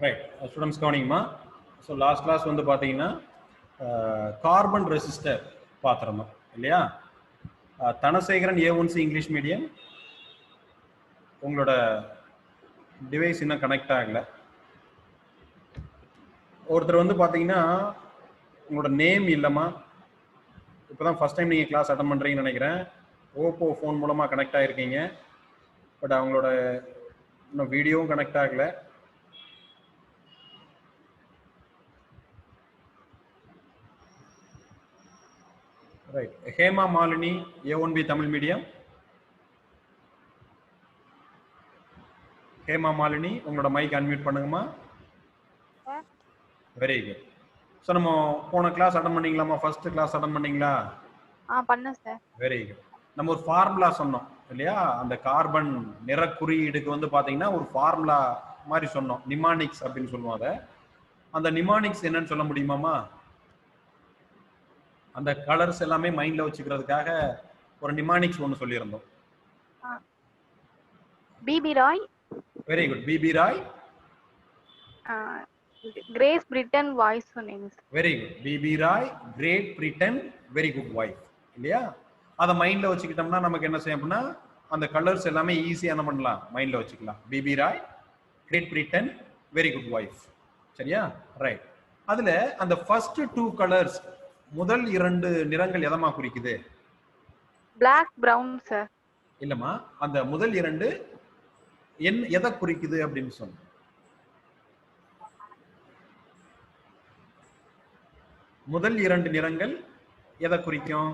Right students கவனிங்கம்மா. So last class வந்து பார்த்தீங்கன்னா கார்பன் ரெசிஸ்டர் பார்த்துருந்தோம் இல்லையா? தனசேகரன் A1C இங்கிலீஷ் மீடியம் உங்களோட டிவைஸ் இன்னும் கனெக்ட் ஆகலை. ஒருத்தர் வந்து பார்த்தீங்கன்னா உங்களோட நேம் இல்லைம்மா, இப்போ தான் ஃபஸ்ட் டைம் நீங்கள் கிளாஸ் அட்டன் பண்ணுறீங்கன்னு நினைக்கிறேன். ஓப்போ ஃபோன் மூலமாக கனெக்ட் ஆகிருக்கீங்க, பட் அவங்களோட இன்னும் வீடியோவும் கனெக்ட் ஆகலை. Right. Hema Malini A1B Tamil medium. Hema Malini உங்களோட மைக் அன்மியூட் பண்ணுங்கம்மா. Very good. ஸோ நம்ம போன கிளாஸ் அட்டன் பண்ணீங்களாம்மா? ஃபர்ஸ்ட் கிளாஸ் அட்டன் பண்ணீங்களா? பண்ணேன் சார். Very good. நம்ம ஒரு ஃபார்முலா சொன்னோம் இல்லையா? அந்த கார்பன் நிற குறியீடுக்கு வந்து பார்த்தீங்கன்னா ஒரு ஃபார்முலா மாதிரி சொன்னோம், நிமானிக்ஸ் அப்படின்னு சொல்லுவோம். அதை அந்த நிமானிக்ஸ் என்னன்னு சொல்ல முடியுமாம்மா? அந்த கலர்ஸ் எல்லாமே மைண்ட்ல வச்சுக்கிறதுக்காக ஒரு நிமானிக்ஸ் ஒன்று சொல்லியிருந்தோம். BB Roy. Very good. BB Roy. Great Britain voice சொன்னீங்க. Very good. BB Roy, great Britain, very good wife இல்லையா? அதை மைண்ட்ல வச்சுக்கிட்டோம்னா நமக்கு என்ன செய்யும் அப்படின்னா அந்த கலர்ஸ் எல்லாமே ஈஸியா என்ன பண்ணலாம், மைண்ட்ல வச்சுக்கலாம். BB Roy, great Britain, very good wife. சரியா? ரைட். அதுல அந்த ஃபர்ஸ்ட் 2 கலர்ஸ், முதல் 2 நிறங்கள் எதமா குறிக்குது? Black brown sir. இல்லம்மா, அந்த முதல் 2 எதை குறிக்குது அப்படின்னு சொன்ன? முதல் 2 நிறங்கள் எதை குறிக்கும்?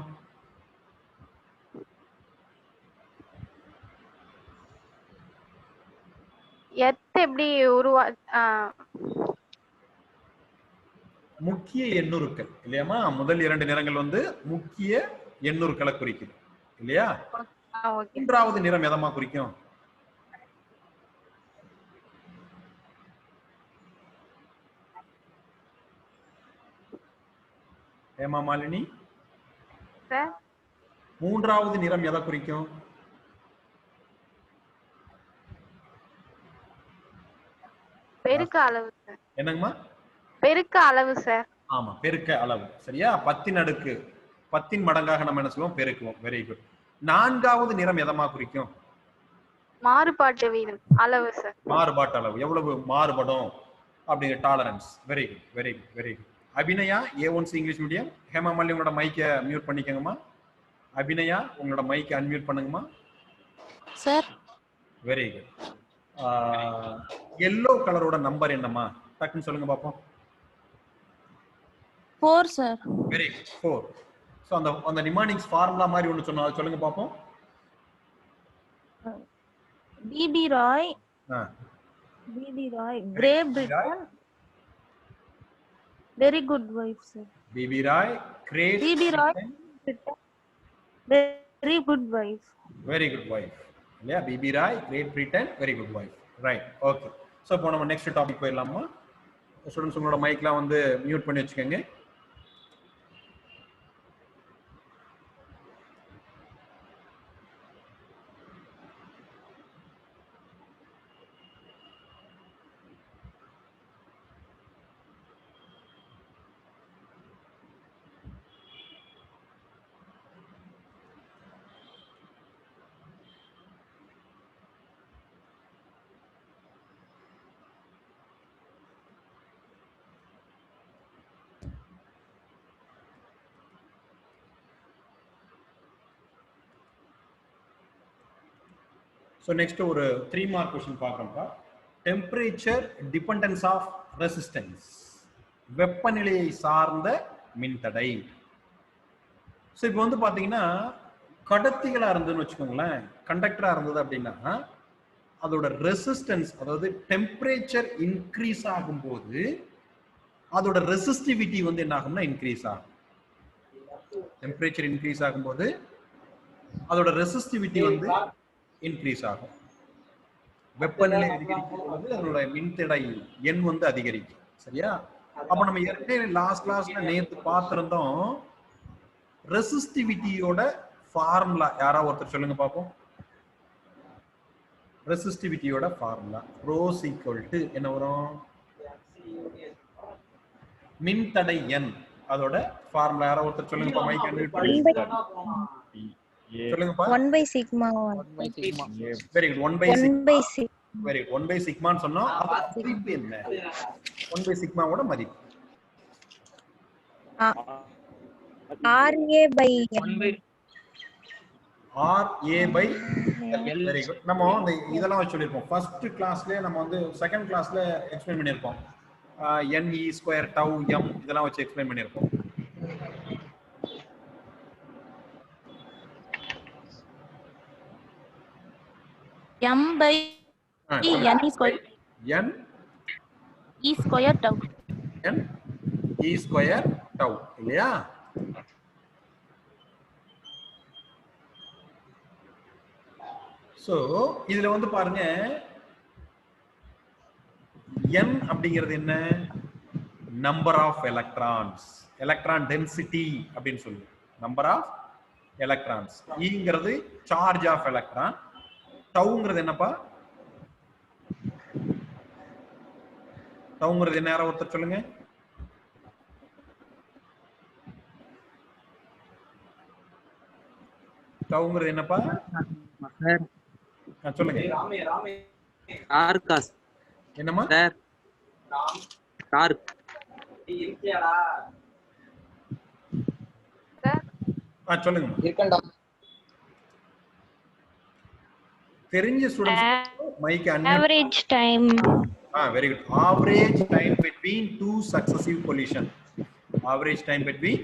எப்படி முக்கிய எண்ணுருக்கள் இல்லையாமா? முதல் 2 நிறங்கள் வந்து முக்கிய எண்ணுருக்களை குறிக்குது இல்லையா? மூன்றாவது நிறம் எதமா குறிக்கும்? ஹேமா மாலினி, மூன்றாவது நிறம் எதை குறிக்கும்? பெருக்க அளவு. என்னங்கம்மா? பெருக்க அளவு சார். ஆமா, பெருக்க அளவு. சரியா? 10 அடுக்கு 10 மடங்காக நம்ம என்ன செய்வோம்? பெருக்குவோம். Very good. நான்காவது நிறம் எதமா குறிக்கும்? மாறுபாட்டு வீதம் அளவு சார். மாறுபாட்டு அளவு, எவ்வளவு மாறுபடும் அப்படிங்கிற tolerance. Very good, very good, very good. Abhinaya A1C English medium. Hema Malini உங்களோட மைக்கை மியூட் பண்ணிக்கங்கம்மா. அபிநயா உங்களோட மைக்கை அன்மியூட் பண்ணுங்கம்மா. சார். Very good. yellow கலரோட நம்பர் என்னம்மா? டக்குன்னு சொல்லுங்க பாப்போம். 4 சார். Very good, 4. சோ அந்த நிமானிக்ஸ் ஃபார்முலா மாதிரி ஒன்னு சொன்னா அது சொல்லுங்க பாப்போம். BB Roy, BB Roy, grey Britain, very good wife sir. BB Roy, great, BB Roy, very good wife. Very good wife இல்லையா? BB Roy, great Britain, very good wife. Right, okay. So இப்போ நம்ம next topic போயிடலாமா? Students உங்களோட மைக்லாம் வந்து mute பண்ணி வச்சுக்கோங்க. So next ஒரு 3 mark question பார்க்குறோம்ப்பா. டெம்பரேச்சர் டிபெண்டன்ஸ் ஆஃப் ரெசிஸ்டன்ஸ், வெப்பநிலையை சார்ந்த மின்தடை. ஸோ இப்போ வந்து பார்த்தீங்கன்னா கடத்திகளா இருந்ததுன்னு வச்சுக்கோங்களேன், கண்டக்டரா இருந்தது அப்படின்னா அதோட ரெசிஸ்டன்ஸ், அதாவது டெம்பரேச்சர் இன்க்ரீஸ் ஆகும்போது அதோட ரெசிஸ்டிவிட்டி வந்து என்ன ஆகும்னா இன்க்ரீஸ் ஆகும். டெம்பரேச்சர் இன்க்ரீஸ் ஆகும்போது அதோட ரெசிஸ்டிவிட்டி வந்து இன்க்ரீஸ் ஆகும். வெப்பநிலை அதிகரிக்கும் போது அதோட மின்தடை எண் வந்து அதிகரிக்கும். சரியா? அப்ப நம்ம ஏற்கனவே லாஸ்ட் கிளாஸ்ல நேத்து பார்த்திருந்தோம், ரெசிஸ்டிவிட்டியோட ஃபார்முலா யாராவது ஒருத்தர் சொல்லுங்க பாப்போம். ரெசிஸ்டிவிட்டியோட ஃபார்முலா ரோஸ் ஈக்குவல் டு என்ன வரும்? மின்தடை எண் அதோட ஃபார்முலா யாரோ ஒருத்தர் சொல்லுங்கப்பா. மைக் அன்மியூட் பண்ணி சொல்லுங்கப்பா. 1/sigma very good. 1/sigma. Very good. 1/sigmaன்னு சொன்னா அதோட மதிப்பு என்ன? 1/sigmaவோட மதிப்பு RA/L. Very good. நம்ம வந்து இதெல்லாம் வச்சு சொல்லிருப்போம். ஃபர்ஸ்ட் கிளாஸ்லயே நம்ம வந்து செகண்ட் கிளாஸ்ல எக்ஸ்பிளைன் பண்ணிருப்போம். NE ஸ்கொயர் டவ் m இதெல்லாம் வச்சு எக்ஸ்பிளைன் பண்ணிருப்போம். m/n square n e square tau. n e square tau இல்லையா? சோ இதுல வந்து பாருங்க n அப்படிங்கிறது என்ன? Number of electrons, electron density அப்படின்னு சொல்லு. Number of electrons. ஈங்கிறது சார்ஜ் ஆஃப் எலக்ட்ரான். டவுங்கிறது என்னப்பா? டவுங்கிறது என்ன? யாரோ ஒருத்தர் சொல்லுங்க. டவுங்கிறது என்னப்பா? சொல்லுங்க. என்னம்மா? சொல்லுங்க. தெரிஞ்ச students mic average time. Very good. Average time between two successive collision. Average time between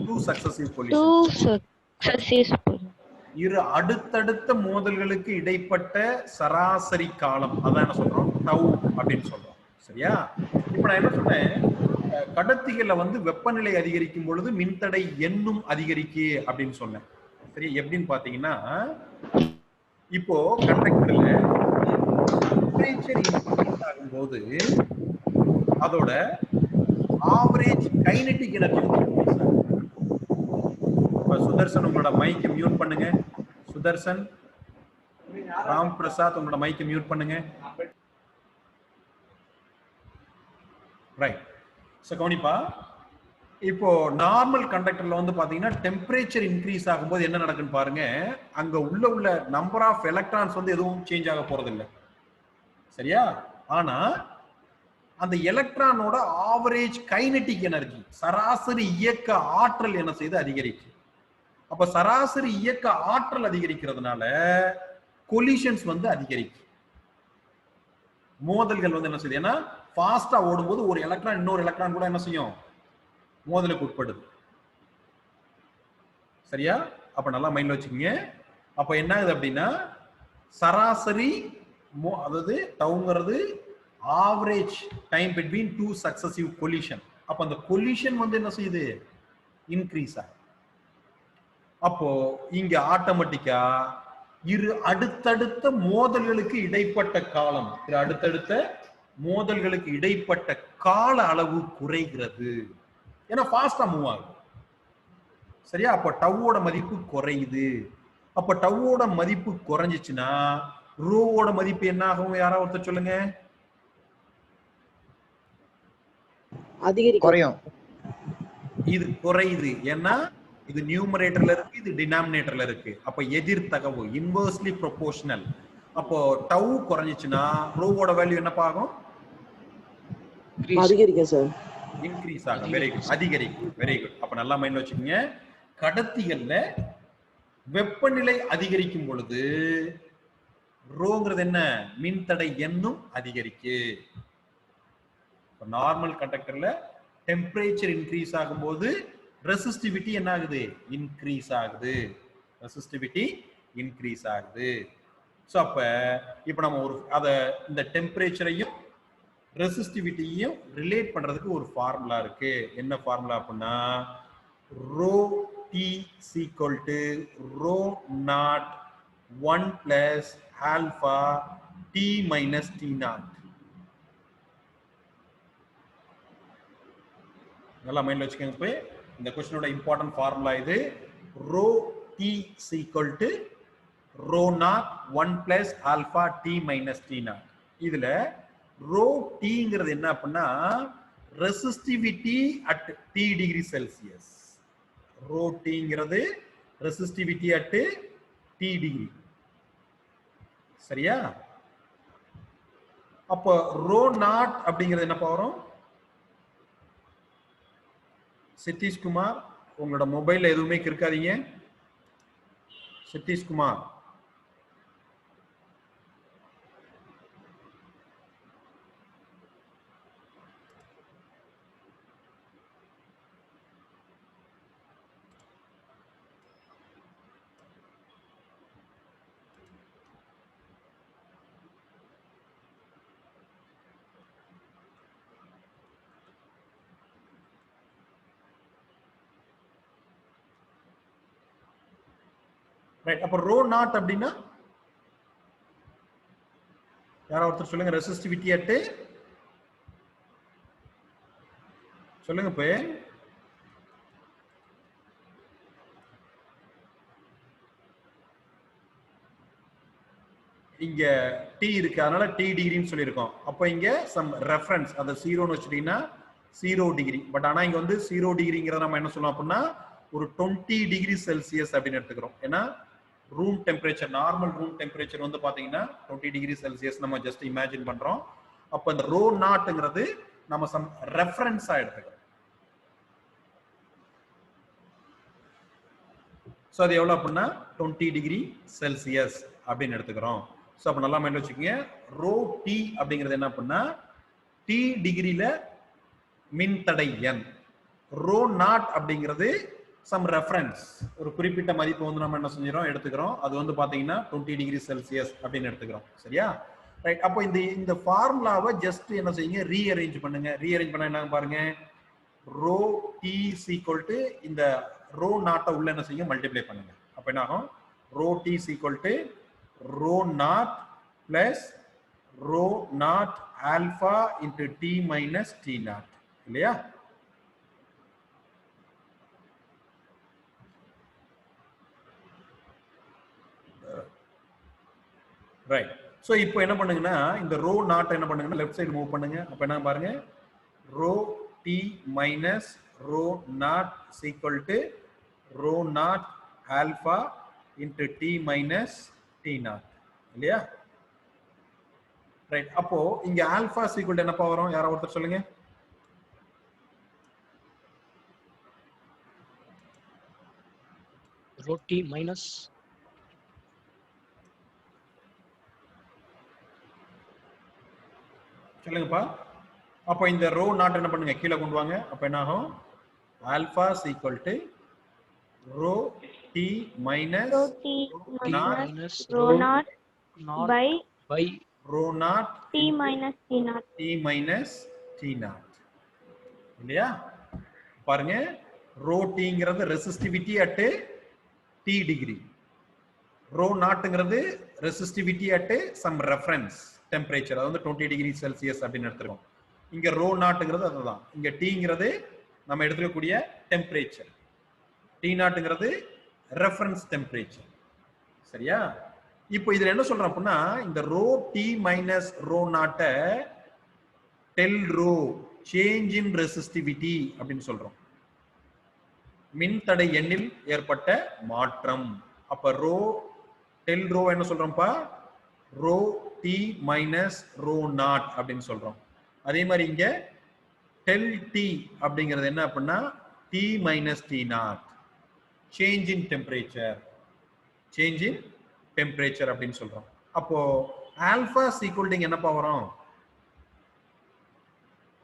two successive collision. இரு அடுத்தடுத்த மோதல்களுக்கு இடைப்பட்ட சராசரி காலம், அதான் என்ன சொல்றோம்? டவ் அப்படின்னு சொல்றோம். சரியா? இப்ப நான் என்ன சொன்னேன்? கடத்திகள்ல வந்து வெப்பநிலை அதிகரிக்கும் பொழுது மின்தடை எண்ணும் அதிகரிக்கு அப்படின்னு சொன்னேன். சரி, எப்படின்னு பாத்தீங்கன்னா இப்போ கண்டக்டர்ல டெம்பரேச்சர் இன்க்ரீஸ் ஆகும்போது அதோட ஆவரேஜ் கைனடிக் எனர்ஜி இன்க்ரீஸ் ஆகும். சுதர்சன் உங்களோட மைக்கை மியூட் பண்ணுங்க. சுதர்சன், ராம் பிரசாத் உங்களோட மைக்கை மியூட் பண்ணுங்க. ரைட். சோ கவனிப்பா, இப்போ நார்மல் கண்டக்டர்ல வந்து பாத்தீங்கன்னா டெம்பரேச்சர் இன்க்ரீஸ் ஆகும்போது என்ன நடக்குன்னு பாருங்க. அங்க உள்ள நம்பர் ஆஃப் எலக்ட்ரான்ஸ் வந்து எதுவும் சேஞ்ச் ஆக போறது இல்லை. சரியா? ஆனா அந்த எலக்ட்ரானோட ஆவரேஜ் கைனடிக் எனர்ஜி, சராசரி இயக்க ஆற்றல் என்ன செய்து அதிகரிக்கும். அப்ப சராசரி இயக்க ஆற்றல் அதிகரிக்கிறதுனால கொலிஷன்ஸ் வந்து அதிகரிக்கும். மோதல்கள் வந்து என்ன செய்யுது? ஏன்னா ஃபாஸ்டா ஓடும்போது ஒரு எலக்ட்ரான் இன்னொரு எலக்ட்ரான் கூட என்ன செய்யும்? மோதலுக்கு உட்படுது. சரியா? அப்ப நல்லா மைண்ட்ல வச்சுக்கோங்க. அப்ப என்ன ஆகுது அப்படின்னா சராசரி அதாவது டவுங்கிறது average time between two successive collision. அப்ப அந்த கொலிஷன் வந்து என்ன செய்யுது? இன்க்ரீஸ் ஆகும். அப்போ இங்க ஆட்டோமேட்டிக்கா இரு அடுத்தடுத்த மோதல்களுக்கு இடைப்பட்ட காலம், அடுத்தடுத்த மோதல்களுக்கு இடைப்பட்ட கால அளவு குறைகிறது. ஏன்னா ஃபாஸ்டா மூவ் ஆகுது. சரியா? அப்ப டவ்வோட மதிப்பு குறையுது. அப்ப டவ்வோட மதிப்பு குறைஞ்சிச்சுன்னா ரோவோட மதிப்பு என்ன ஆகும்? யாராவது ஒருத்தர் சொல்லுங்க. குறையும். இது குறையுது. ஏன்னா இது நியூமரேட்டர்ல இருக்கு, இது டினாமினேட்டர்ல இருக்கு. அப்ப எதிர் தகவு, இன்வெர்ஸ்லி ப்ரொபோர்ஷனல். அப்போ டவ் குறைஞ்சிச்சுன்னா ரோவோட வேல்யூ என்னப்பா ஆகும்? அதிகரிக்கும் சார். இன்க்ரீஸ் ஆகும். Very good. அதிகரிக்கும். Very good. அப்ப நல்லா மைண்ட்ல வச்சுக்கோங்க. கடத்திகள்ல வெப்பநிலை அதிகரிக்கும் பொழுது ரோங்கிறது என்ன? மின்தடை எண்ணும் அதிகரிக்கு. நார்மல் கண்டக்டர்ல டெம்பரேச்சர் இன்க்ரீஸ் ஆகும்போது ரெசிஸ்டிவிட்டி என்ன ஆகுது? இன்க்ரீஸ் ஆகுது. ரெசிஸ்டிவிட்டி இன்க்ரீஸ் ஆகுது. சோ அப்ப இப்ப நம்ம ஒரு இந்த டெம்பரேச்சரையும் ரெசிஸ்டிவிட்டியையும் ரிலேட் பண்றதுக்கு ஒரு ஃபார்முலா இருக்கு. என்ன ஃபார்முலா அப்படின்னா rho T equal to rho naught 1 plus alpha t minus t naught. நல்லா மைண்ட்ல வச்சுக்கோங்க. இந்த क्वेश्चनோட இம்பார்ட்டன்ட் ஃபார்முலா இது. rho t equal to rho naught 1 plus alpha t minus t naught. இதுல rho tங்கிறது என்ன அப்படின்னா resistivity at T degree Celsius. Rho Tங்கிறது ரெசிஸ்டிவிட்டி அட் T டிகிரி. சரியா? அப்போ ரோ நாட் அப்படிங்கிறது என்ன வரும்? சித்தீஷ்குமார், உங்களோட மொபைல்ல எதுவுமே இருக்காதீங்க. சித்தீஷ்குமார், ரைட். அப்ப ரோ நாட் அப்படின்னா யாரோ ஒருத்தர் சொல்லுங்க. ரெசிஸ்டிவிட்டி அட் சொல்லுங்க போய். இங்க T இருக்கு, அதனால T டிகிரின்னு சொல்லியிருக்கோம். அப்ப இங்க சம் ரெஃபரன்ஸ் அதை 0ன்னு வச்சுட்டீங்கன்னா 0 டிகிரி. பட் ஆனா இங்க வந்து 0 டிகிரிங்கிறத நம்ம என்ன சொல்லலாம் அப்படின்னா ஒரு 20 டிகிரி செல்சியஸ் அப்படின்னு எடுத்துக்கிறோம். ஏன்னா room temperature, normal room temperature வந்து பாத்தீங்கன்னா 20 டிகிரி செல்சியஸ் நம்ம ஜஸ்ட் இமேஜின் பண்றோம். அப்ப இந்த ரோ நாட்ங்கிறது நம்ம சம் ரெஃபரன்ஸா எடுத்துக்கிறோம். சோ அது எவ்வளவு அப்படின்னா 20 டிகிரி செல்சியஸ் அப்படின்னு எடுத்துக்கிறோம். சோ அப்ப நல்லா மைண்ட்ல வச்சுக்கோங்க. ரோ T அப்படிங்கிறது என்ன அப்படின்னா T டிகிரில மின்தடை N. ரோ நாட் அப்படிங்கிறது சம் ரெஃபரன்ஸ், ஒரு குறிப்பிட்ட மதிப்பு வந்து நம்ம என்ன செஞ்சிரோம் எடுத்துக்கிறோம். அது வந்து பாத்தீங்கன்னா 20 டிகிரி செல்சியஸ் அப்படின்னு எடுத்துக்கிறோம். சரியா? ரைட். அப்போ இந்த ஃபார்முலாவை ஜஸ்ட் என்ன செய்யுங்க, ரீஅரேஞ்ச் பண்ணுங்க. ரீஅரேஞ்ச் பண்ண என்ன பாருங்க, rho T is equal to இந்த ரோ நாட்டை உள்ள என்ன செய்யுங்க மல்டிப்ளை பண்ணுங்க. அப்ப என்ன ஆகும், rho T is equal to rho not plus rho not alpha into T minus T not இல்லையா? ரைட். சோ இப்போ என்ன பண்ணுங்கன்னா இந்த ரோ நாட் என்ன பண்ணுங்கன்னா லெஃப்ட் சைடு மூவ் பண்ணுங்க. அப்ப என்ன பாருங்க, rho T minus rho not is equal to rho not alpha into T minus T not இல்லையா? ரைட். அப்போ இங்க ஆல்பா is equal to என்னப்பா வரும், யாரோ ஒருத்தர் சொல்லுங்க. ரோ T மைனஸ் சொல்லுங்கப்பா. அப்போ இந்த ரோ நாட் என்ன பண்ணுங்க கீழே கொண்டு வாங்க. அப்ப என்ன ஆகும், alpha is equal to rho T minus Rho T minus rho naught by rho naught T minus T naught. T minus T not இல்லையா? பாருங்க, ரோ Tங்கிறது resistivity at T degree, rho நாட்ங்கிறது resistivity at some reference temperature, அது வந்து 20 degree Celsius அப்படின்னு எடுத்துருக்கோம். இங்க row நாட்ங்கிறது அதுதான். இங்க Tங்கிறது நம்ம எடுத்துக்கக்கூடிய டெம்பரேச்சர், T நாட்ங்கிறது ரெஃபரன்ஸ் டெம்பரேச்சர். சரியா? இப்போ இதுல என்ன சொல்றோம் அப்படின்னா இந்த ரோ T மைனஸ் ரோ நாட்டை del rho change in resistivity அப்படின்னு சொல்றோம். மின்தடை எண்ணில் ஏற்பட்ட மாற்றம். அப்ப ரோ டெல் ரோ என்ன சொல்றோம்ப்பா, rho T minus rho naught அப்படின்னு சொல்றோம். அதே மாதிரி இங்க டெல் T அப்படிங்கிறது என்ன அப்படின்னா T minus T not, change in temperature, change in temperature அப்படின்னு சொல்றோம். அப்போ ஆல்பா ஈக்குவல் டு என்னப்பா வரும்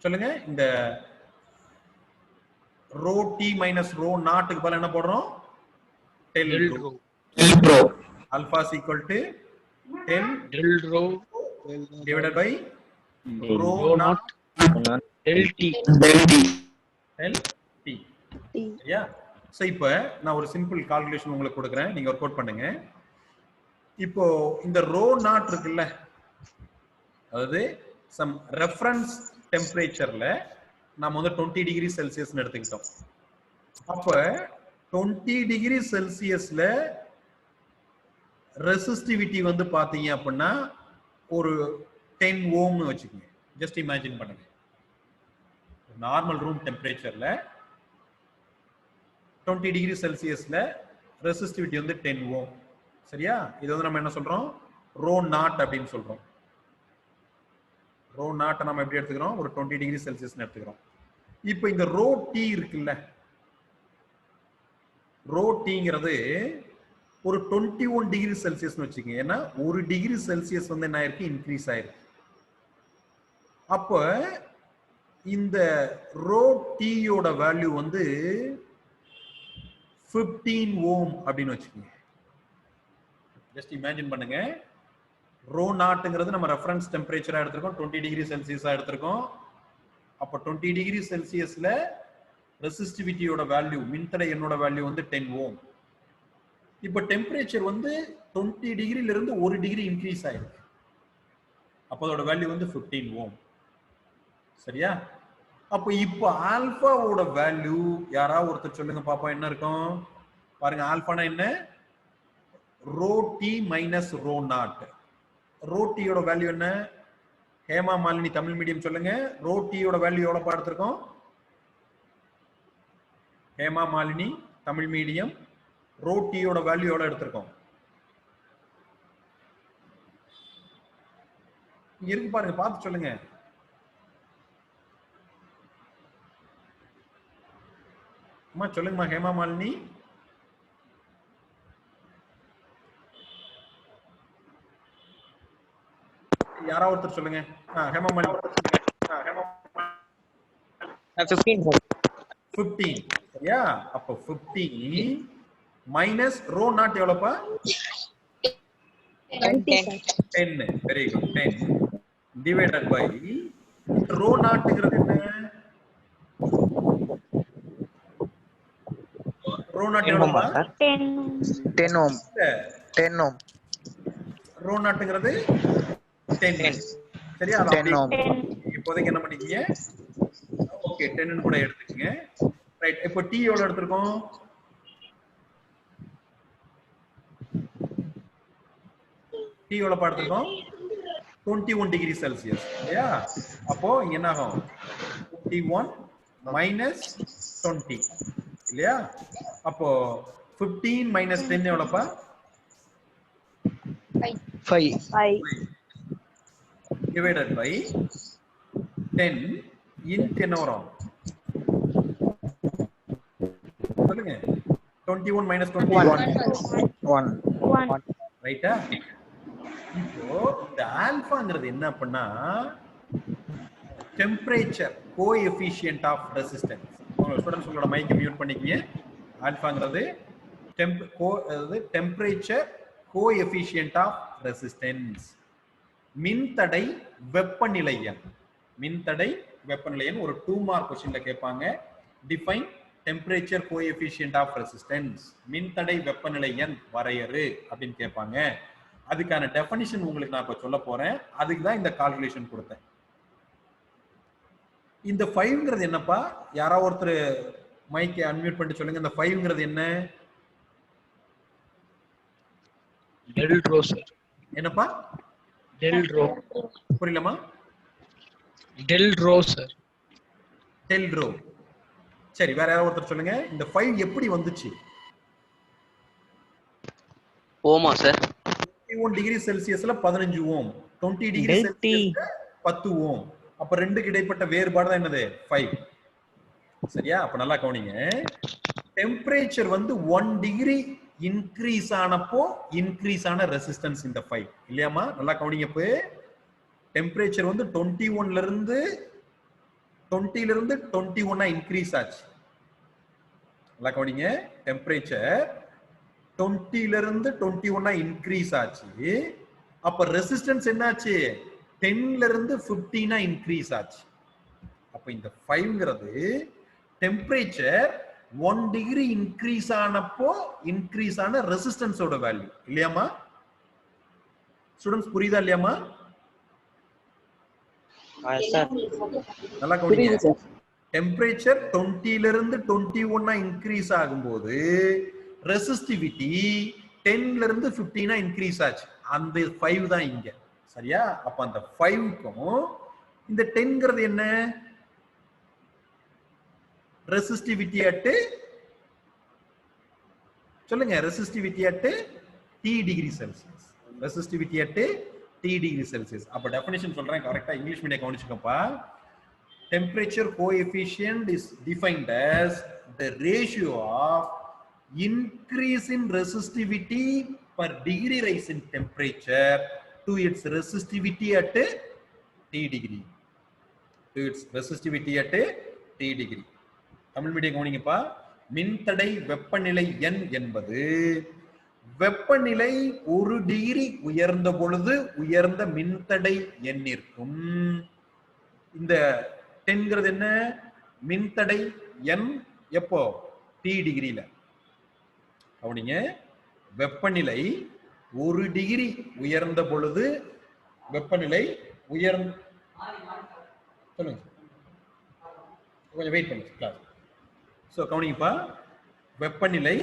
சொல்லுங்க. இந்த ரோ T மைனஸ் ரோ நாட்டுக்கு பதிலா என்ன போடுறோம், del rho. Alpha equal to del rho divided by rho not del T. Del T. சரியா? சோ இப்போ நான் ஒரு சிம்பிள் கால்குலேஷன் உங்களுக்கு கொடுக்குறேன், நீங்க ஒர்க் அவுட் பண்ணுங்க. இப்போ இந்த ரோ நாட் இருக்குல்ல, அதாவது சம் ரெஃபரன்ஸ் டெம்பரேச்சர்ல நாம வந்து 20 டிகிரி செல்சியஸ் எடுத்துக்கிட்டோம். அப்ப 20 டிகிரி செல்சியஸ்ல ரெசிஸ்டிவிட்டி வந்து பாத்தீங்க அப்படின்னா ஒரு 10 ஓம்னு வச்சுக்கோங்க. ஜஸ்ட் இமேஜின் பண்ணுங்க, நார்மல் ரூம் டெம்பரேச்சர்ல 20 டிகிரி செல்சியஸ்ல ரெசிஸ்டிவிட்டி வந்து 10 ஓம். சரியா? இது வந்து நம்ம என்ன சொல்றோம்? ரோ நாட் அப்படின்னு சொல்றோம். ரோ நாட் நம்ம எப்படி எடுத்துக்கிறோம்? ஒரு 20 டிகிரி செல்சியஸ் எடுத்துக்கிறோம். இப்போ இந்த ரோ டி இருக்குல்ல, ரோ டிங்கிறது ஒரு 21 டிகிரி செல்சியஸ்னு வச்சுக்கோங்க. ஏன்னா 1 டிகிரி செல்சியஸ் வந்து என்ன ஆயிருக்கு? இன்க்ரீஸ் ஆயிருக்கு. அப்போ இந்த ரோ டியோட வேல்யூ வந்து 15 ஓம் அப்படின்னு வச்சுக்கோங்க. ஜஸ்ட் இமேஜின் பண்ணுங்க. ரோ நாட்ங்கிறது நம்ம ரெஃபரன்ஸ் டெம்பரேச்சரா எடுத்திருக்கோம், 20 டிகிரி செல்சியஸா எடுத்திருக்கோம். அப்போ 20 டிகிரி செல்சியஸ்ல ரெசிஸ்டிவிட்டியோட வேல்யூ, மின்தடை எண்ணோட வேல்யூ வந்து 10 ஓம். இப்போ டெம்பரேச்சர் வந்து 20 டிகிரில இருந்து 1 டிகிரி இன்க்ரீஸ் ஆயிருக்கு. அப்போ அதோட வேல்யூ வந்து 15 ஓம். சரியா? அப்போ இப்போ ஆல்பாவோட வேல்யூ யாராவது ஒருத்தர் சொல்லுங்க பாப்போம், என்ன இருக்கும்? பாருங்க, ஆல்பானா என்ன? Rho T minus rho naught. Rho டியோட வேல்யூ என்ன? ஹேமா மாலினி தமிழ் மீடியம் சொல்லுங்க. ரோ டியோட வேல்யூ எவ்வளவு பார்த்திருக்கோம்? ஹேமா மாலினி தமிழ் மீடியம் ரோ டியோட வேல்யூ எவ்வளவு எடுத்திருக்கோம்? இங்க இருக்கு பாருங்க, பார்த்து சொல்லுங்க. அம்மா சொல்லுங்கம்மா ஹேமா மாலினி. யாராவது ஒருத்தர் சொல்லுங்க. ஹேமா மாலினி 15. சரியா? அப்போ 15 மைனஸ் ரோ நாட் எவ்வளவுப்பா? 10. Very good. 10 divided by rho நாட்ங்கிறது என்ன? ரோ நாட் எவ்வளவுப்பா? 10 ஓம். 10 ஓம். ரோ நாட்ங்கிறது 10. சரியா? 10 ஓம். இப்போதைக்கு என்ன பண்ணிக்கீங்க? ஓகே, 10 கூட எடுத்துக்கங்க. ரைட். இப்போ டி எவ்வளவு எடுத்துறோம்? டி எவ்வளவு பார்த்திருக்கோம்? 21 டிகிரி செல்சியஸ். இல்லையா? அப்போ இங்க என்ன ஆகும்? 21 மைனஸ் 20 இல்லையா? அப்போ 15 மைனஸ் 10 எவ்வளவுப்பா? 5 டிவைடட் பை 10 இன்ட் என்ன வரும்? சொல்லுங்க. 21 மைனஸ் 21 ரைட்டா? இப்போ இந்த ஆல்பாங்கிறது என்ன பண்ணா டெம்பரேச்சர் கோஎஃபிஷியன்ட் ஆஃப் ரெசிஸ்டன்ஸ். உங்க ஸ்டூடண்ட்ஸ் உங்களோட மைக்கை மியூட் பண்ணிக்கங்க. ஆல்பாங்கிறது டெம்பரேச்சர் கோஎஃபிஷியன்ட் ஆஃப் ரெசிஸ்டன்ஸ். மின்தடை வெப்பநிலை எண். மின்தடை வெப்பநிலை எண் ஒரு 2 மார்க் क्वेश्चनல கேட்பாங்க. Define temperature coefficient of resistance. மின்தடை வெப்பநிலை எண் வரையறு அப்படின்னு கேட்பாங்க. அதுக்கான டெஃபினிஷன் உங்களுக்கு நான் இப்ப சொல்ல போறேன். அதுக்கு தான் இந்த கால்குலேஷன் கொடுத்தேன். இந்த 5ங்கிறது என்னப்பா? யாராவது ஒருத்தர் மைக்கை அன்மியூட் பண்ணிட்டு சொல்லுங்க. இந்த 5ங்கிறது என்ன? Del rho sir. என்னப்பா? Del rho. புரியலமா? Del rho sir. Del rho. சரி, வேற யாராவது ஒருத்தர் சொல்லுங்க. இந்த 5 எப்படி வந்துச்சு? ஓமா சார். 21 டிகிரி செல்சியஸ்ல 15 ஓம், 20 டிகிரி செல்சியஸ்ல 10 ஓம். அப்ப ரெண்டுக்கு இடைப்பட்ட வேறுபாடு தான் என்னது? 5. சரியா? அப்ப நல்லா கவனிங்க. டெம்பரேச்சர் வந்து 1 டிகிரி இன்க்ரீஸ் ஆனப்போ இன்க்ரீஸ் ஆன ரெசிஸ்டன்ஸ் இந்த 5 இல்லையாமா? நல்லா கவனிங்க. இப்போ டெம்பரேச்சர் வந்து 21ல இருந்து 21 இன்க்ரீஸ் ஆச்சு. நல்லா கவனிங்க. டெம்பரேச்சர் 20ல இருந்து 21 இன்க்ரீஸ் ஆச்சு. அப்ப ரெசிஸ்டன்ஸ் என்னாச்சு? 10ல இருந்து 15 இன்க்ரீஸ் ஆச்சு. அப்ப இந்த 5ங்கிறது டெம்பரேச்சர் 1 டிகிரி இன்க்ரீஸ் ஆனப்போ இன்க்ரீஸ் ஆன ரெசிஸ்டன்ஸோட வேல்யூ இல்லையாமா? ஸ்டூடண்ட்ஸ் புரியுதா இல்லையாமா? நல்லா கவனிங்க. டெம்பரேச்சர் 20ல இருந்து 21 இன்க்ரீஸ் ஆகும்போது ரெசிஸ்டிவிட்டி 10ல இருந்து 15 இன்க்ரீஸ் ஆச்சு. அந்த 5 தான் இங்க. சரியா? அப்ப அந்த 5க்கும் இந்த 10ங்கிறது என்ன? ரெசிஸ்டிவிட்டி அட் சொல்லுங்க resistivity at T degree Celsius. Resistivity at T degree Celsius. அப்ப டெஃபினிஷன் சொல்றேன் கரெக்டா இங்கிலீஷ் மீடியம் கவனிச்சுக்கப்பா. Temperature coefficient is defined as the ratio of increase in resistivity per degree rise in temperature to its resistivity at T degree. To its resistivity at T degree. Tamil medium கவனிங்கப்பா. மின்தடை வெப்பநிலை n என்பது வெப்பநிலை 1 degree உயர்ந்த பொழுது உயர்ந்த மின்தடை எண்ணிற்கும் இந்த 10 என்ன மின்தடை n எப்போ T டிகிரில கவனிங்க. வெப்பநிலை 1 டிகிரி உயர்ந்த பொழுது வெப்பநிலை சொல்லுங்க கொஞ்சம் வெயிட் பண்ணுங்க கிளாஸ். சோ கவனிங்கப்பா. வெப்பநிலை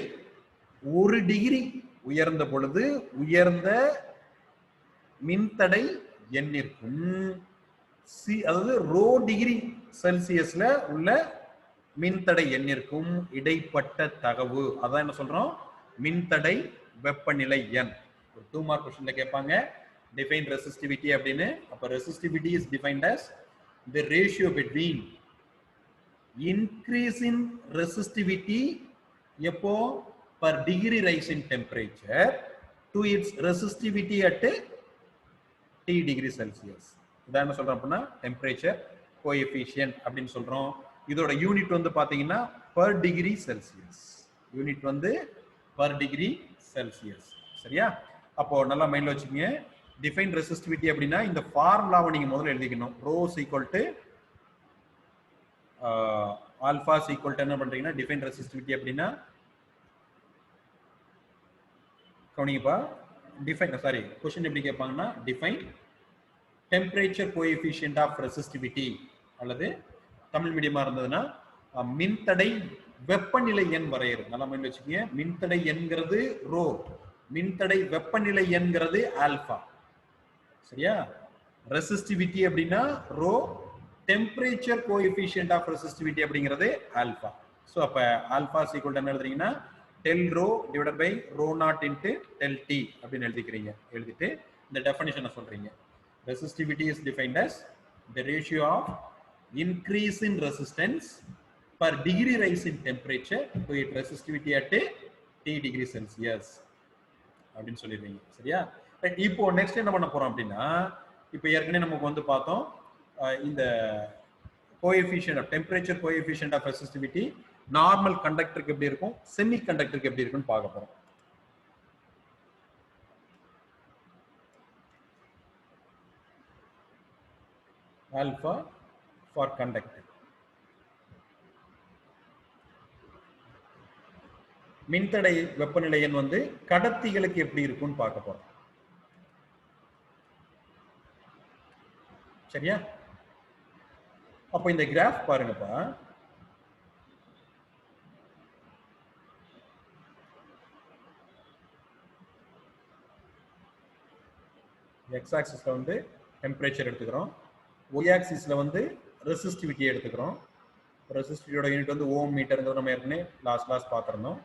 1 டிகிரி உயர்ந்த பொழுது உயர்ந்த மின்தடை எண்ணிற்கும் அதாவது ரோ டிகிரி செல்சியஸ்ல உள்ள மின்தடை எண்ணிற்கும் இடைப்பட்ட தகவு அதான் என்ன சொல்றோம் மின்தடை வெப்பநிலை எண். 2 மார்க் क्वेश्चनல கேட்பாங்க define resistivity அப்படினு. அப்ப resistivity is defined as the ratio between increase in resistivity எப்போ per degree rise in temperature to its resistivity at T degree Celsius. இதான் என்ன சொல்றோம் அப்படின்னா டெம்பரேச்சர் கோஎஃபிஷியன்ட் அப்படின்னு சொல்றோம். இதோட யூனிட் வந்து பாத்தீங்கன்னா per degree Celsius. யூனிட் வந்து per degree Celsius. சரியா? அப்போ நல்லா மைண்ட்ல வச்சுக்கோங்க. டிஃபைன் ரெசிஸ்டிவிட்டி அப்படின்னா இந்த ஃபார்முலாவை நீங்க முதல்ல எழுதிக்கணும். Rho equal to alpha equal to என்ன பண்றீங்கன்னா டிஃபைன் ரெசிஸ்டிவிட்டி அப்படின்னா கவனிங்கப்பா. டிஃபைன் क्वेश्चन எப்படி கேட்பாங்கன்னா define temperature coefficient of resistivity அல்லது தமிழ் மீடியமா இருந்ததுன்னா மின்தடை வெப்பநிலை எண் வரையறு. நல்லா மைண்ட்ல வச்சுக்கோங்க. மின்தடை என்கிறது ரோ, மின்தடை வெப்பநிலை என்கிறது ஆல்பா. சரியா? ரெசிஸ்டிவிட்டி அப்படின்னா rho, temperature coefficient of resistivity அப்படிங்கிறது ஆல்பா. சோ அப்ப ஆல்பா ஈக்குவல் டு என்ன எழுதுறீங்கன்னா del rho divided by rho naught into del T அப்படின்னு எழுதிக்கிறீங்க. எழுதிட்டு இந்த டெஃபினிஷனை சொல்றீங்க. Resistivity is defined as the ratio of increase in resistance per degree rise in temperature to its resistivity at T degree Celsius அப்படின்னு சொல்லிடுவீங்க. சரியா? இப்போ next என்ன பண்ண போறோம் அப்படின்னா இப்போ ஏற்கனவே நமக்கு வந்து பார்த்தோம் இந்த coefficient of temperature coefficient of resistivity normal கண்டக்டருக்கு எப்படி இருக்கும், செமி கண்டக்டருக்கு எப்படி இருக்குன்னு பார்க்க போறோம். Alpha for conductor. மின்தடை வெப்பநிலை எண் வந்து கடத்திகளுக்கு எப்படி இருக்குன்னு பார்க்க போறோம். சரியா? அப்போ இந்த கிராஃப் பாருங்கப்பா. எக்ஸ் ஆக்சிஸ்ல வந்து டெம்பரேச்சர் எடுத்துக்கிறோம், ஒய் ஆக்சிஸ்ல வந்து ரெசிஸ்டிவிட்டி எடுத்துக்கிறோம். ரெசிஸ்டிவிட்டியோட யூனிட் வந்து ஓம் மீட்டர்ங்கிறது நம்ம ஏற்கனவே லாஸ்ட் பார்த்துருந்தோம்.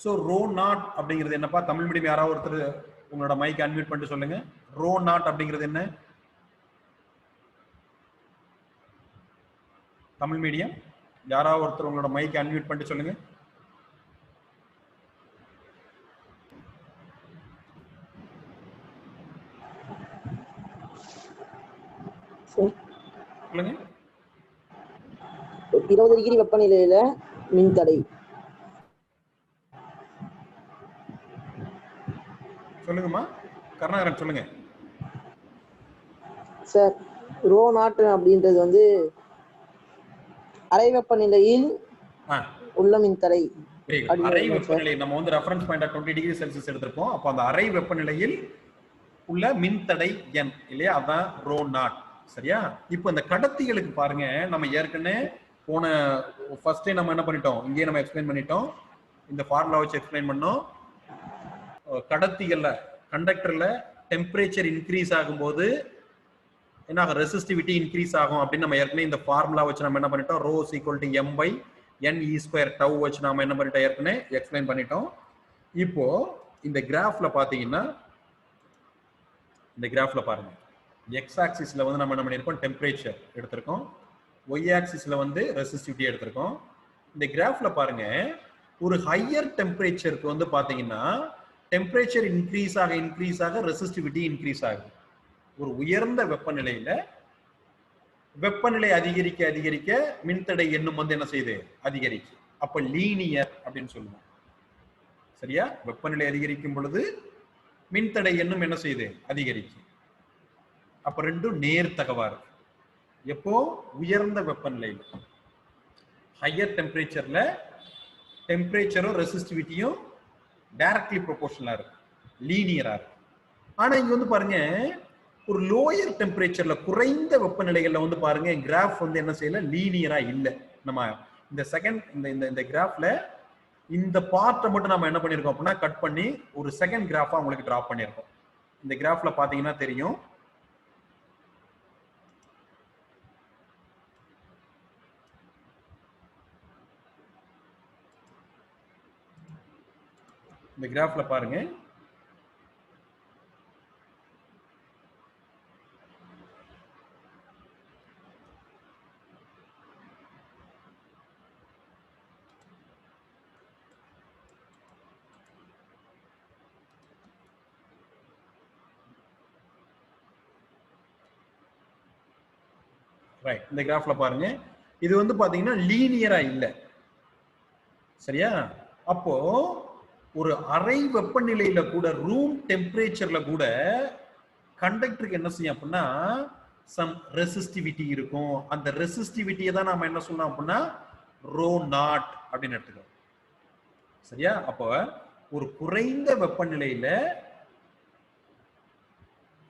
ஸோ ரோ நாட் அப்படிங்கிறது என்னப்பா? தமிழ் மீடியம் யாராவது ஒருத்தர் உங்களோட மைக் அன்மியூட் பண்ணிட்டு சொல்லுங்க. ரோ நாட் அப்படிங்கிறது என்ன? தமிழ் மீடியம் யாராவது ஒருத்தர் உங்களோட மைக் அன்மியூட் பண்ணிட்டு சொல்லுங்க. சொல்லுங்க. 20 டிகிரி வெப்பநிலையில மின்தடை. சொல்லுங்கம்மா கருணாகரன் சொல்லுங்க. சார் ரோ நாட் அப்படின்றது வந்து அறை வெப்பநிலையில் உள்ள மின்தடை. அறை வெப்பநிலை நம்ம வந்து ரெஃபரன்ஸ் பாயிண்ட் 20 டிகிரி செல்சியஸ் எடுத்திருப்போம். அப்போ அந்த அறை வெப்பநிலையில் உள்ள மின்தடை எண் இல்லையா, அதான் ரோ நாட். சரியா? இப்போ இந்த கடத்திகளுக்கு பாருங்க, நம்ம ஏற்கனவே போன ஃபர்ஸ்டே நம்ம என்ன பண்ணிட்டோம், இங்கேயே நம்ம எக்ஸ்பிளைன் பண்ணிட்டோம். இந்த ஃபார்முலா வச்சு எக்ஸ்பிளைன் பண்ணோம். கடத்திகள்ல கண்டக்டர்ல டெம்பரேச்சர் இன்க்ரீஸ் ஆகும்போது என்ன ஆகும், ரெசிஸ்டிவிட்டி இன்க்ரீஸ் ஆகும் அப்படின்னு நம்ம ஏற்கனவே இந்த ஃபார்முலா வச்சு நம்ம என்ன பண்ணிட்டோம், rho equal to m by n e square tau வச்சு நாம என்ன பண்ணிட்டோம், ஏற்கனவே எக்ஸ்பிளைன் பண்ணிட்டோம். இப்போ இந்த கிராஃப்ல பாத்தீங்கன்னா இந்த கிராஃப்ல பாருங்க, எக்ஸ் ஆக்சிஸ்ல வந்து நம்ம என்ன பண்ணிருக்கோம், டெம்பரேச்சர் எடுத்திருக்கோம், ஒய் ஆக்சிஸ்ல வந்து ரெசிஸ்டிவிட்டி எடுத்திருக்கோம். இந்த கிராஃப்ல பாருங்க, ஒரு ஹையர் டெம்பரேச்சருக்கு வந்து பாத்தீங்கன்னா டெம்பரேச்சர் இன்க்ரீஸ் ஆக ரெசிஸ்டிவிட்டி இன்க்ரீஸ் ஆகுது. ஒரு உயர்ந்த வெப்பநிலையில வெப்பநிலை அதிகரிக்க அதிகரிக்க மின்தடை எண்ணும் வந்து என்ன செய்யுது, அதிகரிக்கு. அப்ப லீனியர் அப்படின்னு சொல்லுவோம். சரியா, வெப்பநிலை அதிகரிக்கும் பொழுது மின்தடை எண்ணும் என்ன செய்யுது, அதிகரிக்கு. அப்ப ரெண்டும் நேர்த்தகவா இருக்கு. எப்போ உயர்ந்த வெப்பநிலையில ஹையர் டெம்பரேச்சர்ல டெம்பரேச்சரும் ரெசிஸ்டிவிட்டியும் டைரக்ட்லி ப்ரொபோர்ஷனலா இருக்கு, லீனியரா இருக்கு. ஆனா இங்க வந்து பாருங்க, ஒரு லோயர் டெம்பரேச்சர்ல குறைந்த வெப்பநிலைகள்ல வந்து பாருங்க கிராஃப் வந்து என்ன செய்யல, லீனியரா இல்ல. நம்ம இந்த செகண்ட் இந்த கிராஃப்ல இந்த பார்ட்டை மட்டும் நம்ம என்ன பண்ணிருக்கோம் அப்படின்னா கட் பண்ணி ஒரு செகண்ட் கிராஃபா உங்களுக்கு டிரா பண்ணிருக்கோம். இந்த கிராஃப்ல பாத்தீங்கன்னா தெரியும், இந்த கிராஃப்ல பாருங்க, ரைட், இந்த கிராஃப்ல பாருங்க, இது வந்து பாத்தீங்கன்னா லீனியரா இல்ல. சரியா, அப்போ ஒரு அறை வெப்பநிலையில கூட, ரூம் டெம்பரேச்சர்ல கூட கண்டக்டருக்கு என்ன செய்யும் அப்படின்னா சம் ரெசிஸ்டிவிட்டி இருக்கும். அந்த ரெசிஸ்டிவிட்டியை தான் நாம என்ன சொல்லலாம் அப்படின்னா ரோ நாட் அப்படின்னு எடுத்துக்கிறோம். சரியா, அப்போ ஒரு குறைந்த வெப்பநிலையில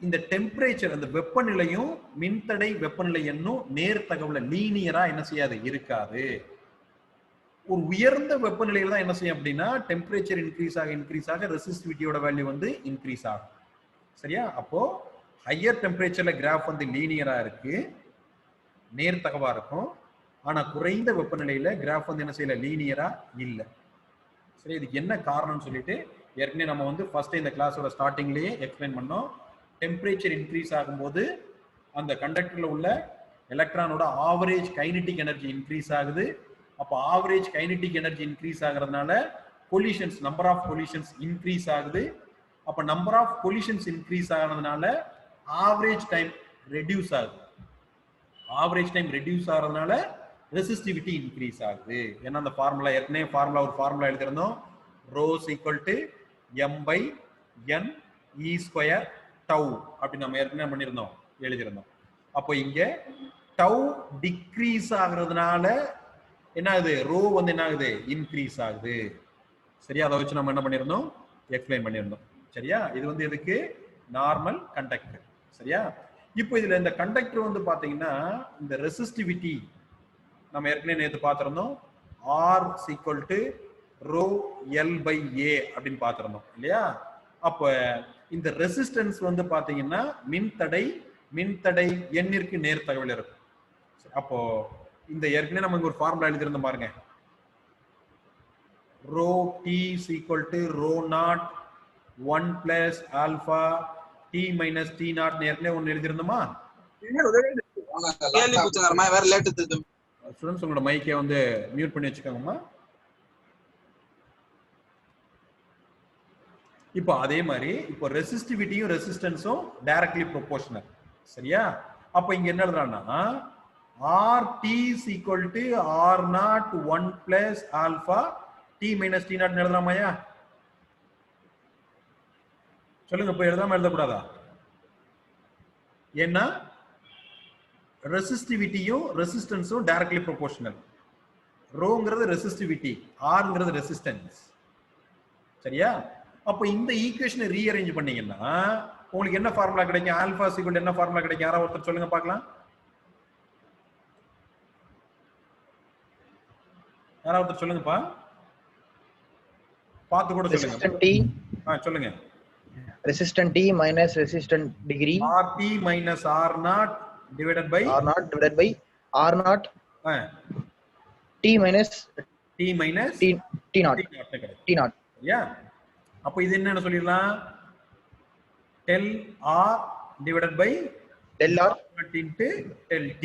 இந்த டெம்பரேச்சர், அந்த வெப்பநிலையும் மின்தடை வெப்பநிலை என்னும் நேர்த்தகவுல லீனியரா என்ன செய்யாது, இருக்காது. ஒரு உயர்ந்த வெப்பநிலையில தான் என்ன செய்யும் அப்படின்னா டெம்பரேச்சர் இன்க்ரீஸ் ஆக ரெசிஸ்டிவிட்டியோட வேல்யூ வந்து இன்க்ரீஸ் ஆகும். சரியா, அப்போ ஹையர் டெம்பரேச்சர்ல கிராஃப் வந்து லீனியரா இருக்கு, நேர்த்தகவா இருக்கும். ஆனா குறைந்த வெப்பநிலையில கிராஃப் வந்து என்ன செய்யல, லீனியரா இல்ல. சரி, இதுக்கு என்ன காரணம்னு சொல்லிட்டு ஏற்கனவே நம்ம வந்து ஃபர்ஸ்ட் இந்த கிளாஸோட ஸ்டார்டிங்லயே எக்ஸ்பிளைன் பண்ணோம். டெம்பரேச்சர் இன்க்ரீஸ் ஆகும்போது அந்த கண்டக்டர்ல உள்ள எலக்ட்ரானோட ஆவரேஜ் கைனடிக் எனர்ஜி இன்க்ரீஸ் ஆகுது. அப்போ ஆவரேஜ் கைனடிக் எனர்ஜி இன்க்ரீஸ் ஆகுறதுனால collisions, number of collisions increase ஆகுது. அப்ப நம்பர் ஆஃப் கொலிஷன்ஸ் இன்க்ரீஸ் ஆகிறதுனால ஆவரேஜ் டைம் ரெடியூஸ் ஆகுது. ஆவரேஜ் டைம் ரெடியூஸ் ஆகிறதுனால ரெசிஸ்டிவிட்டி இன்க்ரீஸ் ஆகுது. ஏன்னா அந்த ஃபார்முலா ஏற்கனவே ஒரு ஃபார்முலா எழுதிருந்தோம், rho's equal to m by n e square tau அப்படி நம்ம ஏற்கனவே பண்ணியிருந்தோம், எழுதியிருந்தோம். அப்போ இங்க டவ் டிக்ரீஸ் ஆகுறதுனால என்ன ஆகுது, ரோ வந்து என்ன ஆகுது, இன்க்ரீஸ் ஆகுது. சரியா, அதை வச்சு நம்ம என்ன பண்ணியிருந்தோம், எக்ஸ்பிளைன் பண்ணியிருந்தோம். சரியா, இது வந்து எதுக்கு, நார்மல் கண்டக்டர். சரியா, இப்போ இதுல இந்த கண்டக்டர் வந்து பாத்தீங்கன்னா இந்த ரெசிஸ்டிவிட்டி நம்ம ஏற்கனவே நேற்று பார்த்திருந்தோம், R equal to rho L by A அப்படின்னு பார்த்திருந்தோம் இல்லையா. அப்ப இந்த ரெசிஸ்டன்ஸ் வந்து பாத்தீங்கன்னா மின்தடை எண்ணிற்கு நேர்த்தகவில் இருக்கும். அப்போ இந்த ஏற்கனவே நம்ம இங்க ஒரு ஃபார்முலா எழுதிருந்தோம் பாருங்க, rho T equal to rho not 1 plus alpha T minus T not ஏற்கனவே ஒன்னு எழுதிருந்தோமா. ஸ்டூடெண்ட்ஸ் உங்களோட மைக்கை வந்து மியூட் பண்ணி வச்சுக்கோங்கம்மா. இப்போ அதே மாதிரி இப்போ ரெசிஸ்டிவிட்டியும் ரெசிஸ்டன்ஸும் டைரக்ட்லி ப்ரொபோர்ஷனல். சரியா, அப்ப இங்க என்ன எழுதுறாங்கன்னா RT equal to R0 1 plus alpha T minus T naught எழுதலாமாயா? சொல்லுங்க, இப்ப எழுதாம எழுதக்கூடாதா? ஏன்னா ரெசிஸ்டிவிட்டியும் ரெசிஸ்டன்ஸும் டைரக்ட்லி ப்ரொபோர்ஷனல். ரோங்கிறது ரெசிஸ்டிவிட்டி, ஆர்ங்கிறது ரெசிஸ்டன்ஸ். சரியா, அப்ப இந்த ஈக்குவேஷனை ரீஅரேஞ்ச் பண்ணீங்கன்னா உங்களுக்கு என்ன ஃபார்முலா கிடைக்கும், ஆல்பா ஈக்குவல் என்ன ஃபார்முலா கிடைக்கும், யாராவது ஒருத்தர் சொல்லுங்க பார்க்கலாம். யாராவது சொல்லுங்கப்பா. பார்த்து கூட சொல்லுங்க. resistant T சொல்லுங்க. resistant T minus resistant degree RT minus R0 divided by R0 divided by R0 T minus T minus T0 T0. சரியா? அப்ப இது என்னன்னு சொல்லிடலாம்? del R divided by del R into del T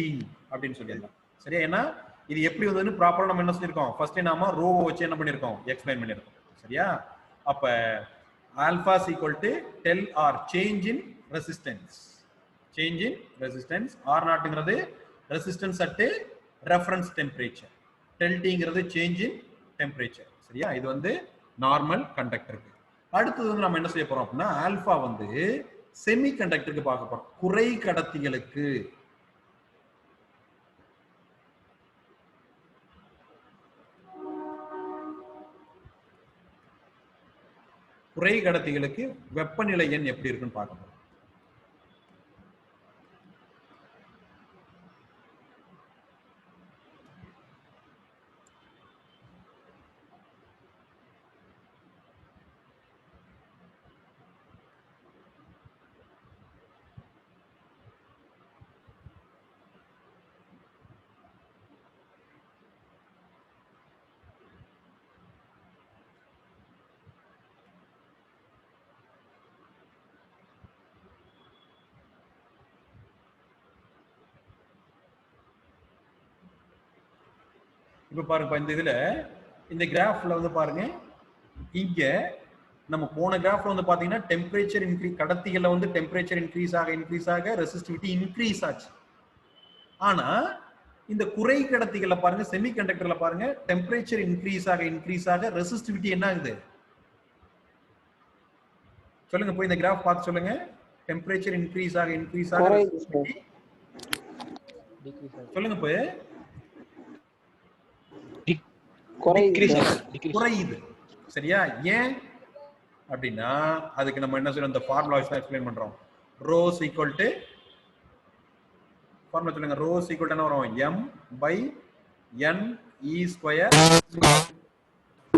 அப்படின்னு சொல்லிடலாம். சரியா? ஏன்னா இது எப்படி வந்ததுன்னு ப்ராப்பரா நம்ம என்ன சொல்லிருக்கோம்? ஃபர்ஸ்ட் நாம ரோவை வச்சு என்ன பண்ணிருக்கோம்? எக்ஸ்பிளைன் பண்ணிருக்கோம். சரியா? அப்ப alpha is equal to del R change in resistance. Change in resistance. R0 ங்கிறது resistance at reference temperature. del T ங்கிறது change in temperature. சரியா? இது வந்து நார்மல் கண்டக்டருக்கு. அடுத்தது வந்து நம்ம என்ன செய்ய போறோம் அப்படின்னா ஆல்பா வந்து செமி கண்டக்டருக்கு பார்க்க போறோம். குறை கடத்திகளுக்கு. குறை கடத்திகளுக்கு வெப்பநிலை எண் எப்படி இருக்குன்னு பார்க்க போறோம். இப்ப பாருங்க, இந்த இதுல இந்த கிராஃப்ல வந்து பாருங்க, இங்க நம்ம போன கிராஃப்ல வந்து பாத்தீங்கன்னா டெம்பரேச்சர் இன்க்ரீஸ், கடத்திகள்ல வந்து டெம்பரேச்சர் இன்க்ரீஸ் ஆக ரெசிஸ்டிவிட்டி இன்க்ரீஸ் ஆச்சு. ஆனா இந்த குறை கடத்திகள்ல பாருங்க, செமி கண்டக்டர்ல பாருங்க, டெம்பரேச்சர் இன்க்ரீஸ் ஆக ரெசிஸ்டிவிட்டி என்ன ஆகுது? சொல்லுங்க போய் இந்த கிராஃப் பார்த்து சொல்லுங்க. டெம்பரேச்சர் இன்க்ரீஸ் ஆக சொல்லுங்க போய் குறையுது. சரியா? ஏன் அப்படின்னா அதுக்கு நம்ம என்ன சொல்றோம்? இந்த ஃபார்முலா வச்சு எக்ஸ்பிளைன் பண்றோம். ரோ ஈக்குவல் டு ஃபார்முலா சொல்லுங்க. ரோ ஈக்குவல் டு என்ன வரும்? m by n e square.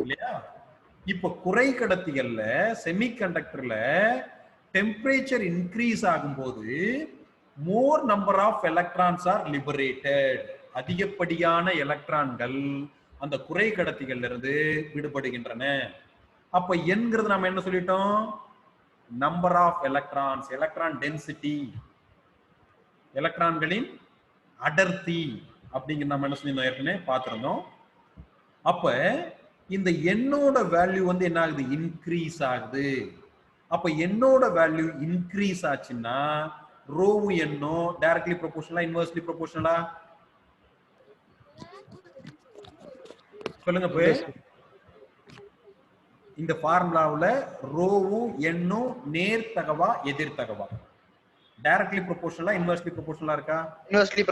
இல்லையா? இப்போ குறை கடத்திகள்ல செமி கண்டக்டர்ல டெம்பரேச்சர் இன்க்ரீஸ் ஆகும்போது more number of electrons are liberated. அதிகப்படியான எலக்ட்ரான்கள் அந்த குறை கடத்திகள்ல இருந்து விடுபடுகின்றன. அப்ப என்கிறது நம்ம என்ன சொல்லிட்டோம்? Number of electrons, electron density, எலக்ட்ரான்களின் அடர்த்தி அப்படிங்கிற நம்ம என்ன சொல்லியிருந்தோம்? ஏற்கனவே பார்த்திருந்தோம். அப்ப இந்த எண்ணோட வேல்யூ வந்து என்ன ஆகுது? இன்க்ரீஸ் ஆகுது. அப்ப எண்ணோட வேல்யூ இன்க்ரீஸ் ஆச்சுன்னா ரோவு எண்ணோ டைரக்ட்லி ப்ரொபோர்ஷனலா இன்வெர்ஸ்லி ப்ரொபோர்ஷனலா? சொல்லுங்க போய். இந்த ஃபார்முலாவுல ரோவும் எண்ணும் நேர்த்தகவா எதிர்த்தகவா? டைரக்ட்லி ப்ரொபோர்ஷனலா இன்வெர்ஸ்லி ப்ரொபோர்ஷனலா இருக்கா? Inversely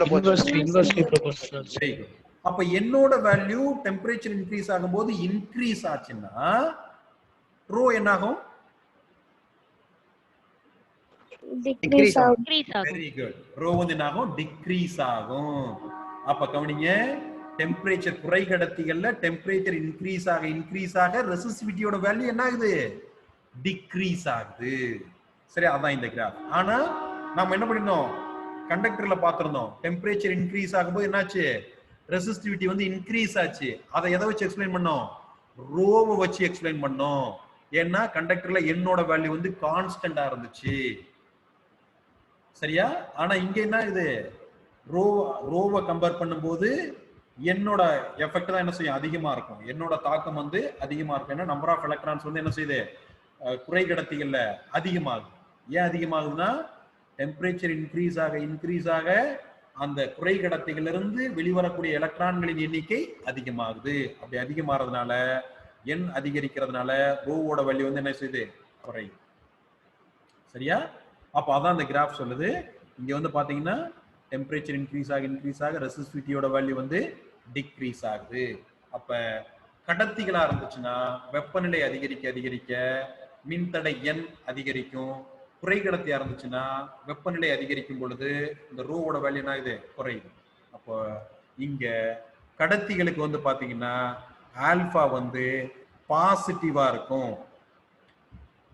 proportional. சரி. அப்ப என்னோட வேல்யூ டெம்பரேச்சர் இன்க்ரீஸ் ஆகும்போது இன்க்ரீஸ் ஆச்சுன்னா ரோ என்ன ஆகும்? டிக்ரீஸ் ஆகும். Very good. ரோ வந்து என்ன ஆகும்? டிக்ரீஸ் ஆகும். அப்ப கவனிங்க, டெம்பரேச்சர் குறை கடத்திகள்ல டெம்பரேச்சர் இன்க்ரீஸ் ஆக ரெசிஸ்டிவிட்டியோட வேல்யூ என்ன ஆகுது? டிக்ரீஸ் ஆகுது. சரி, அதான் இந்த கிராஃப். ஆனா நாம என்ன பண்ணிருந்தோம்? கண்டக்டர்ல பார்த்திருந்தோம், டெம்பரேச்சர் இன்க்ரீஸ் ஆகும்போது என்னாச்சு? ரெசிஸ்டிவிட்டி வந்து இன்க்ரீஸ் ஆச்சு. அதை எதை வச்சு எக்ஸ்பிளைன் பண்ணோம்? ரோவை வச்சு எக்ஸ்பிளைன் பண்ணோம். ஏன்னா கண்டக்டர்ல என்னோட வேல்யூ வந்து கான்ஸ்டன்டா இருந்துச்சு. சரியா? ஆனா இங்க என்ன இது? ரோவை கம்பேர் பண்ணும்போது என்னோட எஃபெக்ட் தான் என்ன செய்யும்? அதிகமா இருக்கும். என்னோட தாக்கம் வந்து அதிகமா இருக்கும். ஏன்னா நம்பர் ஆஃப் எலக்ட்ரான்ஸ் வந்து என்ன செய்யுது? குறை கடத்திகள்ல அதிகமாகுது. ஏன் அதிகமாகுதுன்னா டெம்பரேச்சர் இன்க்ரீஸ் ஆக அந்த குறை கடத்திகள் இருந்து வெளிவரக்கூடிய எலக்ட்ரான்களின் எண்ணிக்கை அதிகமாகுது. அப்படி அதிகமாறதுனால எண் அதிகரிக்கிறதுனால ரோவோட வேல்யூ வந்து என்ன செய்யுது? குறையும். சரியா? அப்ப அதான் அந்த கிராஃப் சொல்லுது. இங்க வந்து பாத்தீங்கன்னா டெம்பரேச்சர் இன்க்ரீஸ் ஆக ரெசிஸ்டிவிட்டியோட வேல்யூ வந்து டிக்ரீஸ் ஆகுது. அப்ப கடத்திகளா இருந்துச்சுன்னா வெப்பநிலை அதிகரிக்க மின்தடை எண் அதிகரிக்கும். குறை கடத்தியா இருந்துச்சுன்னா வெப்பநிலை அதிகரிக்கும் பொழுது இந்த ரோவோட வேல்யூ என்ன ஆகுது? குறையுது. அப்போ இங்க கடத்திகளுக்கு வந்து பாத்தீங்கன்னா ஆல்பா வந்து பாசிட்டிவா இருக்கும்.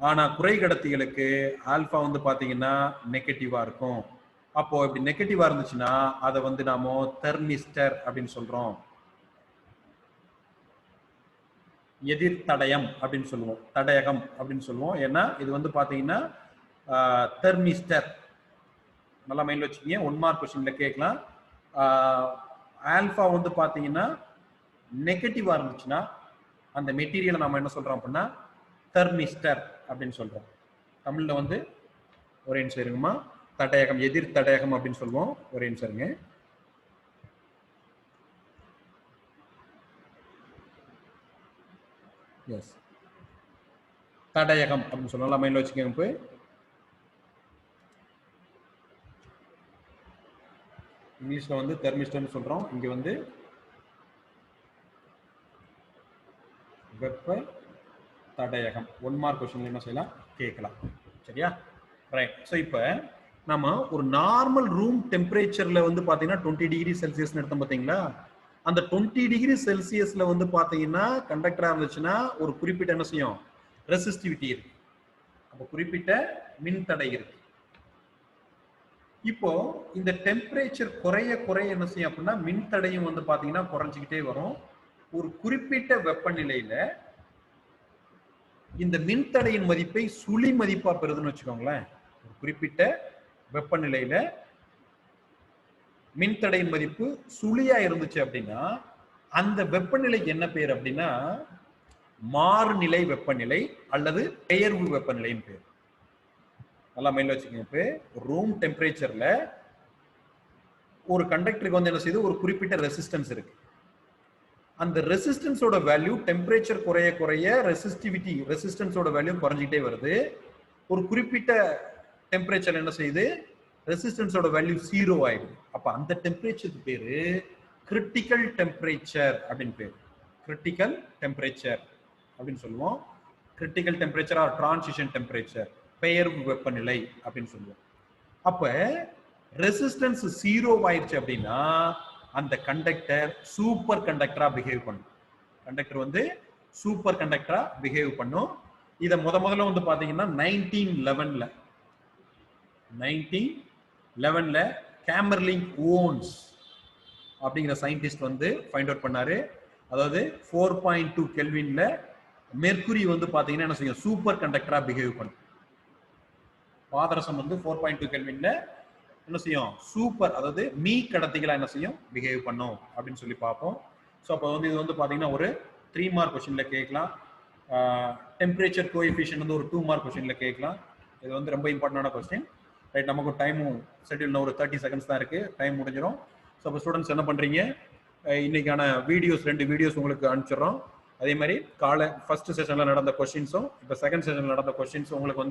ஆனா குறை கடத்திகளுக்கு ஆல்பா வந்து பாத்தீங்கன்னா நெகட்டிவா இருக்கும். அப்போ இப்படி நெகட்டிவா இருந்துச்சுன்னா அதை வந்து நாம தெர்மிஸ்டர் அப்படின்னு சொல்றோம், எதிர்த்தடயம் அப்படின்னு சொல்லுவோம், தடயகம் அப்படின்னு சொல்லுவோம். ஏன்னா இது வந்து பாத்தீங்கன்னா தெர்மிஸ்டர். நல்லா மைண்ட்ல வச்சுக்கீங்க, 1 மார்க் கொஸ்டின்ல கேட்கலாம். ஆல்பா வந்து பாத்தீங்கன்னா நெகட்டிவா இருந்துச்சுன்னா அந்த மெட்டீரியலை நாம என்ன சொல்றோம் அப்படின்னா தெர்மிஸ்டர் அப்படின்னு சொல்றோம். தமிழ்ல வந்து ஒரே நிமிஷம் இருங்கம்மா, தடயகம், எதிர் தடயகம் அப்படின்னு சொல்லுவோம். ஒரே நிமிஷம் இருங்க. எஸ், தடயகம் அப்படின்னு சொல்லலாம். மைண்ட்ல வச்சுக்கோங்க. இப்போ இங்கிலீஷ்ல வந்து தெர்மிஸ்டர்னு சொல்றோம், இங்க வந்து வெப்ப தடயகம். 1 மார்க் கொஸ்டின்ல என்ன செய்யலாம், கேட்கலாம். சரியா, ரைட். ஸோ இப்போ நம்ம ஒரு நார்மல் ரூம் டெம்பரேச்சர்ல வந்து பாத்தீங்கன்னா 20 டிகிரி செல்சியஸ் எடுத்தோம் பாத்தீங்களா, அந்த 20 டிகிரி செல்சியஸ்ல வந்து பாத்தீங்கன்னா கண்டக்டரா இருந்துச்சுன்னா ஒரு குறிப்பிட்ட என்ன செய்யும், ரெசிஸ்டிவிட்டி இருக்கு, அப்போ குறிப்பிட்ட மின்தடை இருக்கு. இப்போ இந்த டெம்பரேச்சர் குறைய குறைய என்ன செய்யும் அப்படின்னா மின்தடையும் வந்து பாத்தீங்கன்னா குறைஞ்சிக்கிட்டே வரும். ஒரு குறிப்பிட்ட வெப்பநிலையில இந்த மின்தடையின் மதிப்பை சுழி மதிப்பா பெறுதுன்னு வச்சுக்கோங்களேன். ஒரு குறிப்பிட்ட வெப்பநிலையில மின்தடையின் மதிப்பு சுழியா இருந்துச்சு அப்படின்னா அந்த வெப்பநிலைக்கு என்ன பேர் அப்படின்னா மாறுநிலை வெப்பநிலை அல்லது பெயர்வு வெப்பநிலைன்னு பேர். நல்லா மைண்ட்ல வச்சுக்கோங்க. இப்போ ரூம் டெம்பரேச்சர்ல ஒரு கண்டக்டருக்கு வந்து என்ன செய்யுது, ஒரு குறிப்பிட்ட ரெசிஸ்டன்ஸ் இருக்கு. அந்த ரெசிஸ்டன்ஸோட வேல்யூ டெம்பரேச்சர் குறைய குறைய ரெசிஸ்டிவிட்டி, ரெசிஸ்டன்ஸோட வேல்யூ குறைஞ்சிட்டே வருது. ஒரு குறிப்பிட்ட டெம்பரேச்சர் என்ன செய்யுது, ரெசிஸ்டன்ஸோட வேல்யூ 0 ஆயிடுது. அப்ப அந்த டெம்பரேச்சருக்கு பேரு கிரிட்டிக்கல் டெம்பரேச்சர் அப்படின்னு பேரு. கிரிட்டிக்கல் டெம்பரேச்சர் அப்படின்னு சொல்லுவோம். Critical temperature or transition temperature, பெயர்வு வெப்பநிலை அப்படின்னு சொல்லுவோம். அப்ப ரெசிஸ்டன்ஸ் 0 ஆயிடுச்சு அப்படின்னா அந்த கண்டக்டர் சூப்பர் கண்டக்டரா பிஹேவ் பண்ணும். கண்டக்டர் வந்து சூப்பர் கண்டக்டரா பிஹேவ் பண்ணும். இத முதல்ல வந்து பாத்தீங்கன்னா 1911ல கேமர்லிங் ஓன்ஸ் அப்படிங்கிற சயின்டிஸ்ட் வந்து ஃபைண்ட் அவுட் பண்ணாரு. அதாவது 4.2 கெல்வின்ல மெர்க்குரி வந்து பாத்தீங்கன்னா என்ன செய்யும், சூப்பர் கண்டக்டரா பிஹேவ் பண்ணும். பாதரசம் வந்து 4.2 கெல்வின்ல என்ன செய்யும், சூப்பர், அதாவது மீ கடத்திகளா என்ன செய்யும், பிஹேவ் பண்ணும் அப்படின்னு சொல்லி பார்ப்போம். ஸோ அப்போ வந்து இது வந்து பாத்தீங்கன்னா ஒரு 3 மார்க் கொஸ்டின்ல கேட்கலாம். டெம்பரேச்சர் கோஎஃபிஷியன்ட் வந்து ஒரு 2 மார்க் கொஸ்டின்ல கேட்கலாம். இது வந்து ரொம்ப இம்பார்ட்டன்டான கொஸ்டின். ரைட், நமக்கு டைமும் ஷெட்யூல் ஒரு 30 செகண்ட்ஸ் தான் இருக்கு, டைம் முடிஞ்சிடும். ஸோ அப்போ ஸ்டூடெண்ட்ஸ் என்ன பண்றீங்க, இன்னைக்கான வீடியோஸ் 2 வீடியோஸ் உங்களுக்கு அனுப்பிச்சிடுறோம். அதே மாதிரி காலை ஃபர்ஸ்ட் செஷன்ல நடந்த கொஸ்டின்ஸும் இப்போ செகண்ட் செஷன்ல நடந்த கொஸ்டின்ஸும் உங்களுக்கு வந்து